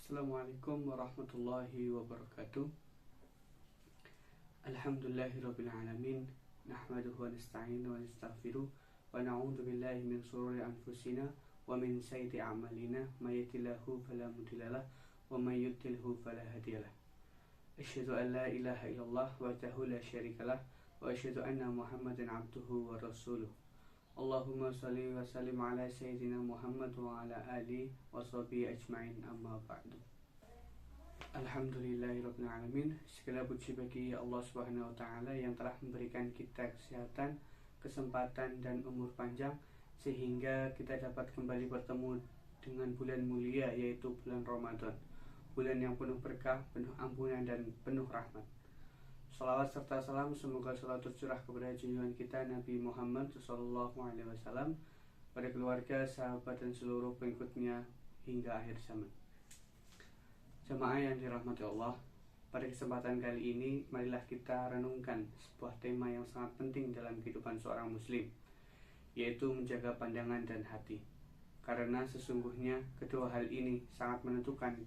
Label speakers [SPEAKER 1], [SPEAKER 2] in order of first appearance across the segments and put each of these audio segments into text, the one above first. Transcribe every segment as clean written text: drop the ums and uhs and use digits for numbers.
[SPEAKER 1] Assalamualaikum warahmatullahi wabarakatuh. Alhamdulillahirabbil alamin. Nahmaduhu wa nasta'inu wa nastaghfiruh wa na'udzu billahi min shururi anfusina wa min sayyiati a'malina may yahdihillahu fala mudhillalah wa may yudlilhu fala hadiyalah. Asyhadu an la ilaha illallah wahdahu la syarikalah wa asyhadu anna Muhammadan 'abduhu wa rasuluh. Allahumma salli wa sallim ala sayyidina Muhammad wa ala alihi wa sahbihi ajma'in, amma ba'du. Alhamdulillahirabbil alamin. Segala puji bagi Allah Subhanahu wa taala yang telah memberikan kita kesehatan, kesempatan dan umur panjang sehingga kita dapat kembali bertemu dengan bulan mulia, yaitu bulan Ramadan. Bulan yang penuh berkah, penuh ampunan dan penuh rahmat. Salawat serta salam semoga selalu tercurah kepada junjungan kita Nabi Muhammad SAW, pada keluarga, sahabat dan seluruh pengikutnya hingga akhir zaman. Jamaah yang dirahmati Allah, pada kesempatan kali ini marilah kita renungkan sebuah tema yang sangat penting dalam kehidupan seorang muslim, yaitu menjaga pandangan dan hati. Karena sesungguhnya kedua hal ini sangat menentukan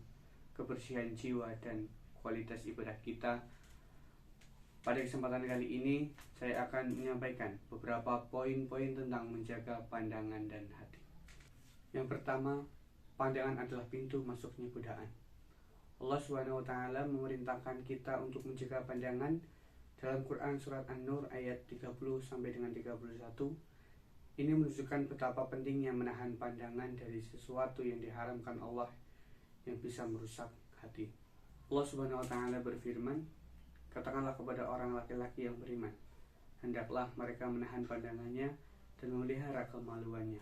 [SPEAKER 1] kebersihan jiwa dan kualitas ibadah kita. Pada kesempatan kali ini saya akan menyampaikan beberapa poin-poin tentang menjaga pandangan dan hati. Yang pertama, pandangan adalah pintu masuknya godaan. Allah Subhanahu wa taala memerintahkan kita untuk menjaga pandangan dalam Quran surat An-Nur ayat 30 sampai dengan 31. Ini menunjukkan betapa pentingnya menahan pandangan dari sesuatu yang diharamkan Allah yang bisa merusak hati. Allah Subhanahu wa taala berfirman, "Katakanlah kepada orang laki-laki yang beriman, hendaklah mereka menahan pandangannya dan memelihara kemaluannya.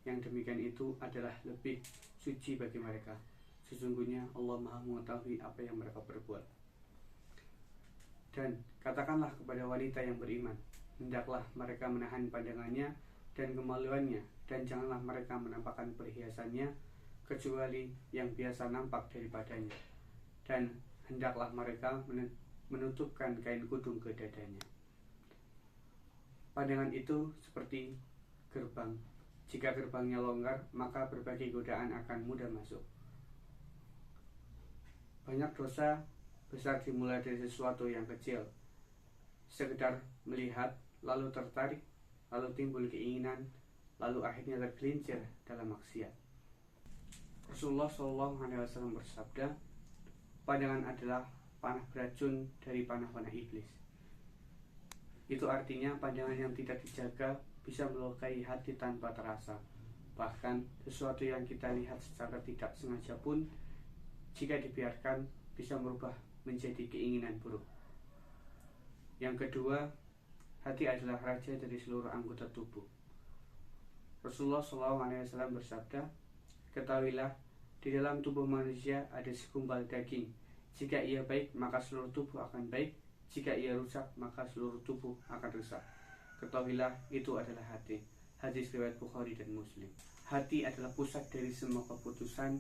[SPEAKER 1] Yang demikian itu adalah lebih suci bagi mereka. Sesungguhnya Allah Maha mengetahui apa yang mereka perbuat." Dan katakanlah kepada wanita yang beriman, hendaklah mereka menahan pandangannya dan kemaluannya, dan janganlah mereka menampakkan perhiasannya kecuali yang biasa nampak daripadanya, dan hendaklah mereka menutupkan kain kudung ke dadanya. Pandangan itu seperti gerbang. Jika gerbangnya longgar, maka berbagai godaan akan mudah masuk. Banyak dosa besar dimulai dari sesuatu yang kecil. Sekedar melihat, lalu tertarik, lalu timbul keinginan, lalu akhirnya tergelincir dalam maksiat. Rasulullah SAW bersabda, pandangan adalah panah beracun dari panah-panah iblis. Itu artinya pandangan yang tidak dijaga bisa melukai hati tanpa terasa. Bahkan sesuatu yang kita lihat secara tidak sengaja pun, jika dibiarkan, bisa berubah menjadi keinginan buruk. Yang kedua, hati adalah raja dari seluruh anggota tubuh. Rasulullah SAW bersabda, ketahuilah, di dalam tubuh manusia ada segumpal daging. Jika ia baik, maka seluruh tubuh akan baik. Jika ia rusak, maka seluruh tubuh akan rusak. Ketahuilah, itu adalah hati. Hadis riwayat Bukhari dan Muslim. Hati adalah pusat dari semua keputusan,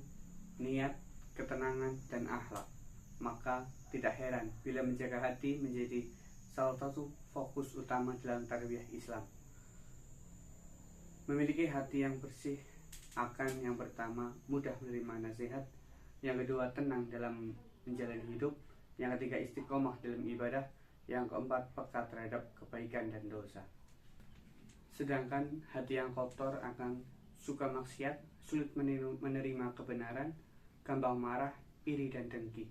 [SPEAKER 1] niat, ketenangan, dan akhlak. Maka tidak heran bila menjaga hati menjadi salah satu fokus utama dalam tarbiyah Islam. Memiliki hati yang bersih akan yang pertama mudah menerima nasihat, yang kedua tenang dalam menjalani hidup, yang ketiga istiqomah dalam ibadah, yang keempat peka terhadap kebaikan dan dosa. Sedangkan hati yang kotor akan suka maksiat, sulit menerima kebenaran, gampang marah, iri dan dengki,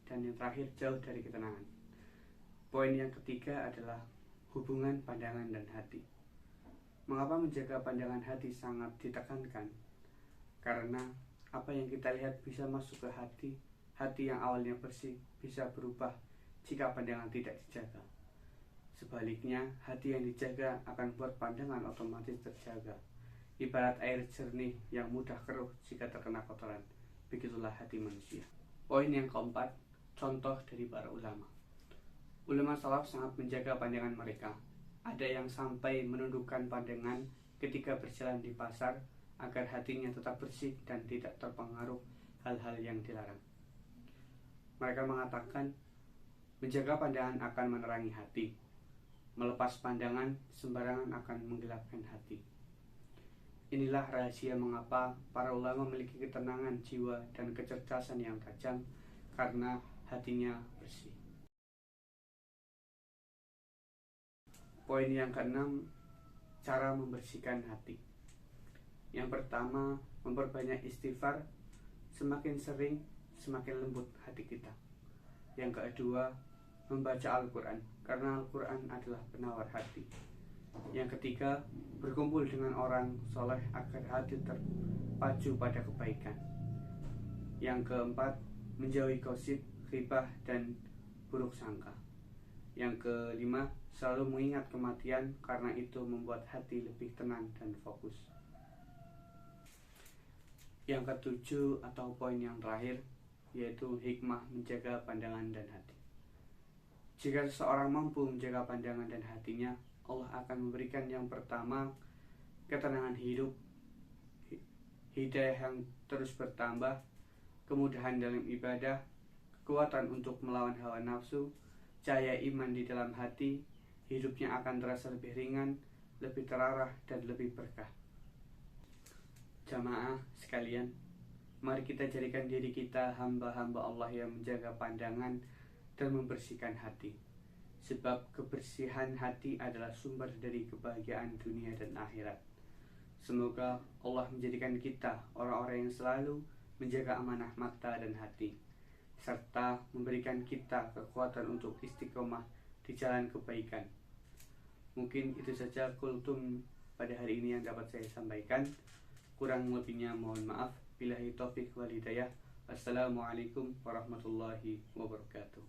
[SPEAKER 1] dan yang terakhir jauh dari ketenangan. Poin yang ketiga adalah hubungan pandangan dan hati. Mengapa menjaga pandangan hati sangat ditekankan? Karena apa yang kita lihat bisa masuk ke hati. Hati yang awalnya bersih bisa berubah jika pandangan tidak dijaga. Sebaliknya, hati yang dijaga akan buat pandangan otomatis terjaga. Ibarat air jernih yang mudah keruh jika terkena kotoran. Begitulah hati manusia. Poin yang keempat, contoh dari para ulama. Ulama salaf sangat menjaga pandangan mereka. Ada yang sampai menundukkan pandangan ketika berjalan di pasar agar hatinya tetap bersih dan tidak terpengaruh hal-hal yang dilarang. Mereka mengatakan, menjaga pandangan akan menerangi hati. Melepas pandangan sembarangan akan menggelapkan hati. Inilah rahasia mengapa para ulama memiliki ketenangan jiwa dan kecerdasan yang tajam, karena hatinya bersih. Poin yang keenam, cara membersihkan hati. Yang pertama, memperbanyak istighfar. Semakin sering, semakin lembut hati kita. Yang kedua, membaca Al-Quran, karena Al-Quran adalah penawar hati. Yang ketiga, berkumpul dengan orang soleh agar hati terpacu pada kebaikan. Yang keempat, menjauhi gosip, ghibah, dan buruk sangka. Yang kelima, selalu mengingat kematian, karena itu membuat hati lebih tenang dan fokus. Yang ketujuh atau poin yang terakhir, yaitu hikmah menjaga pandangan dan hati. Jika seseorang mampu menjaga pandangan dan hatinya, Allah akan memberikan yang pertama, ketenangan hidup, hidayah yang terus bertambah, kemudahan dalam ibadah, kekuatan untuk melawan hawa nafsu, cahaya iman di dalam hati. Hidupnya akan terasa lebih ringan, lebih terarah, dan lebih berkah. Jamaah sekalian, mari kita jadikan diri kita hamba-hamba Allah yang menjaga pandangan dan membersihkan hati. Sebab kebersihan hati adalah sumber dari kebahagiaan dunia dan akhirat. Semoga Allah menjadikan kita orang-orang yang selalu menjaga amanah mata dan hati, serta memberikan kita kekuatan untuk istiqomah di jalan kebaikan. Mungkin itu saja kultum pada hari ini yang dapat saya sampaikan. Kurang lebihnya mohon maaf. Billahi taufik wal hidayah. Assalamualaikum warahmatullahi wabarakatuh.